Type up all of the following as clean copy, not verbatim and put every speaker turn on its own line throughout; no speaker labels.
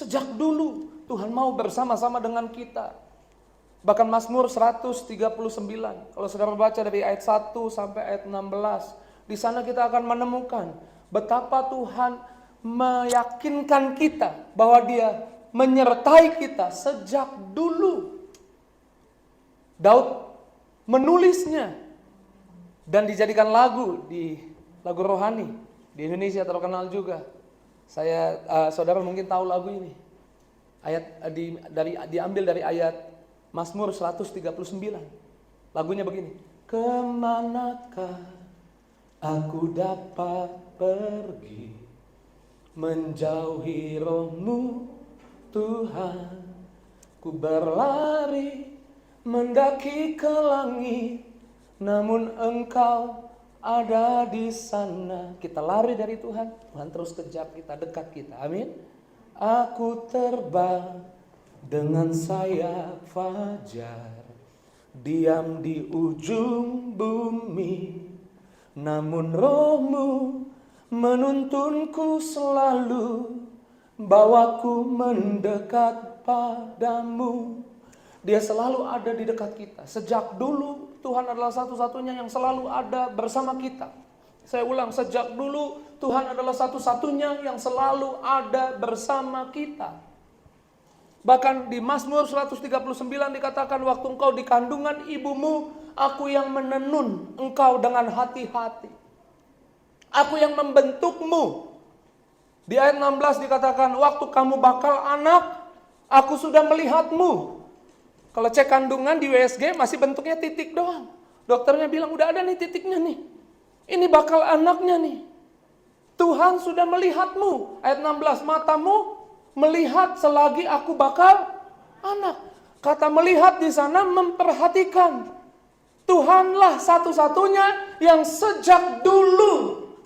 Sejak dulu Tuhan mau bersama-sama dengan kita. Bahkan Mazmur 139, kalau saudara baca dari ayat 1 sampai ayat 16, di sana kita akan menemukan betapa Tuhan meyakinkan kita bahwa Dia menyertai kita sejak dulu. Daud menulisnya dan dijadikan lagu di lagu rohani di Indonesia terkenal juga. Saudara mungkin tahu lagu ini. Diambil dari ayat Mazmur 139. Lagunya begini. Kemanakah aku dapat pergi menjauhi roh-Mu Tuhan? Ku berlari mendaki ke langit, namun Engkau ada di sana. Kita lari dari Tuhan, Tuhan terus kejar kita, dekat kita. Amin. Aku terbang dengan sayap fajar, diam di ujung bumi, namun roh-Mu menuntunku selalu, bawaku mendekat padamu. Dia selalu ada di dekat kita. Sejak dulu Tuhan adalah satu-satunya yang selalu ada bersama kita. Saya ulang, sejak dulu Tuhan adalah satu-satunya yang selalu ada bersama kita. Bahkan di Mazmur 139 dikatakan, waktu engkau di kandungan ibumu, aku yang menenun engkau dengan hati-hati. Aku yang membentukmu. Di ayat 16 dikatakan, waktu kamu bakal anak, aku sudah melihatmu. Kalau cek kandungan di USG masih bentuknya titik doang. Dokternya bilang udah ada nih titiknya nih. Ini bakal anaknya nih. Tuhan sudah melihatmu. Ayat 16, matamu melihat selagi aku bakal anak. Kata melihat di sana memperhatikan. Tuhanlah satu-satunya yang sejak dulu,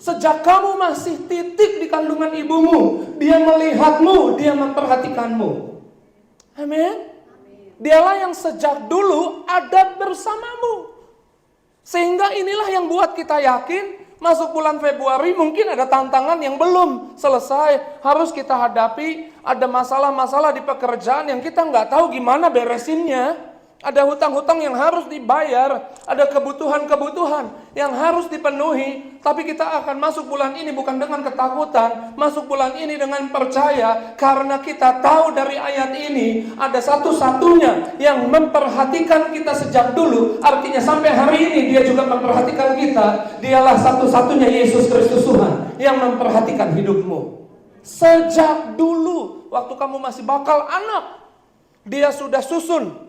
sejak kamu masih titik di kandungan ibumu, Dia melihatmu, Dia memperhatikanmu. Amin. Dialah yang sejak dulu ada bersamamu. Sehingga inilah yang buat kita yakin, masuk bulan Februari mungkin ada tantangan yang belum selesai, harus kita hadapi. Ada masalah-masalah di pekerjaan yang kita nggak tahu gimana beresinnya. Ada hutang-hutang yang harus dibayar, ada kebutuhan-kebutuhan yang harus dipenuhi. Tapi kita akan masuk bulan ini bukan dengan ketakutan, masuk bulan ini dengan percaya, karena kita tahu dari ayat ini ada satu-satunya yang memperhatikan kita sejak dulu. Artinya sampai hari ini Dia juga memperhatikan kita. Dialah satu-satunya Yesus Kristus Tuhan yang memperhatikan hidupmu. Sejak dulu, waktu kamu masih bakal anak, Dia sudah susun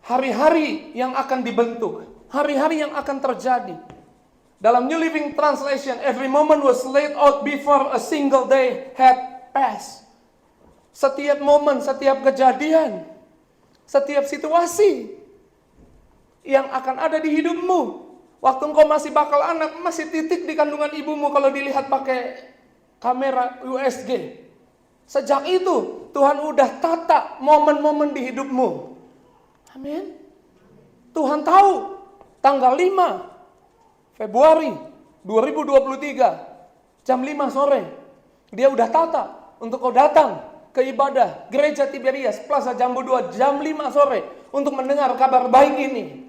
hari-hari yang akan dibentuk, hari-hari yang akan terjadi. Dalam New Living Translation, every moment was laid out before a single day had passed. Setiap momen, setiap kejadian, setiap situasi yang akan ada di hidupmu, waktu engkau masih bakal anak, masih titik di kandungan ibumu kalau dilihat pakai kamera USG. Sejak itu Tuhan udah tata momen-momen di hidupmu. Amin. Tuhan tahu tanggal 5 Februari 2023 jam 5 sore Dia udah tata untuk kau datang ke ibadah Gereja Tiberias Plaza Jambu 2 jam 5 sore untuk mendengar kabar baik ini.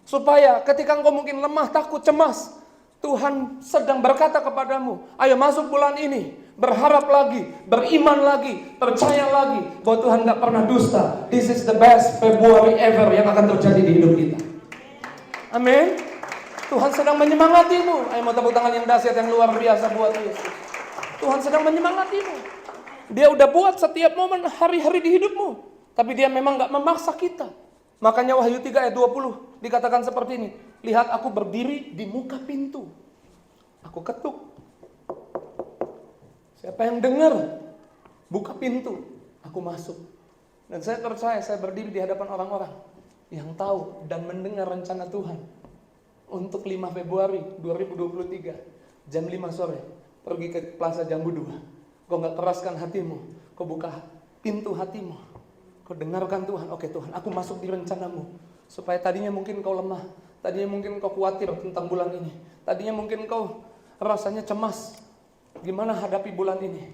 Supaya ketika engkau mungkin lemah, takut, cemas, Tuhan sedang berkata kepadamu, ayo masuk bulan ini, berharap lagi, beriman lagi, percaya lagi bahwa Tuhan gak pernah dusta. This is the best February ever yang akan terjadi di hidup kita. Amin. Tuhan sedang menyemangatimu. Ayo mau tepuk tangan yang dahsyat, yang luar biasa buat Yesus. Tuhan sedang menyemangatimu. Dia udah buat setiap momen hari-hari di hidupmu, tapi Dia memang gak memaksa kita. Makanya Wahyu 3 ayat 20 dikatakan seperti ini. Lihat, aku berdiri di muka pintu. Aku ketuk. Siapa yang dengar, buka pintu, aku masuk. Dan saya percaya saya berdiri di hadapan orang-orang yang tahu dan mendengar rencana Tuhan untuk 5 Februari 2023 jam 5 sore pergi ke Plaza Jambu 2. Kau gak keraskan hatimu, kau buka pintu hatimu, kau dengarkan Tuhan. Oke Tuhan, aku masuk di rencanamu. Supaya tadinya mungkin kau lemah, tadinya mungkin kau khawatir tentang bulan ini, tadinya mungkin kau rasanya cemas, gimana hadapi bulan ini.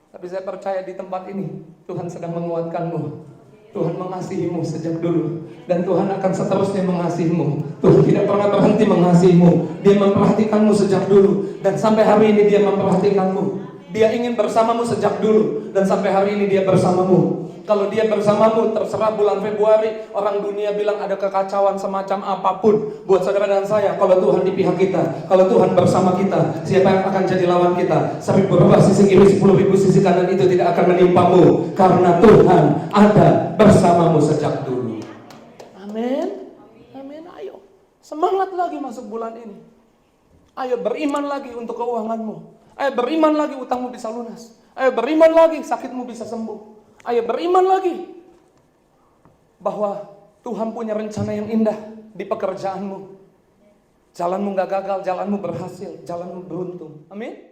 Tapi saya percaya di tempat ini Tuhan sedang menguatkanmu. Tuhan mengasihimu sejak dulu, dan Tuhan akan seterusnya mengasihimu. Tuhan tidak pernah berhenti mengasihimu. Dia memperhatikanmu sejak dulu, dan sampai hari ini Dia memperhatikanmu. Dia ingin bersamamu sejak dulu, dan sampai hari ini Dia bersamamu. Kalau Dia bersamamu, terserah bulan Februari orang dunia bilang ada kekacauan semacam apapun. Buat saudara dan saya, kalau Tuhan di pihak kita, kalau Tuhan bersama kita, siapa yang akan jadi lawan kita? 1.000 berubah sisi kiri, 10.000 sisi kanan itu tidak akan menimpamu, karena Tuhan ada bersamamu sejak dulu. Amin. Amin. Ayo, semangat lagi masuk bulan ini. Ayo beriman lagi untuk keuanganmu. Ayo beriman lagi utangmu bisa lunas. Ayo beriman lagi sakitmu bisa sembuh. Ayo beriman lagi bahwa Tuhan punya rencana yang indah di pekerjaanmu. Jalanmu gak gagal, jalanmu berhasil, jalanmu beruntung. Amin.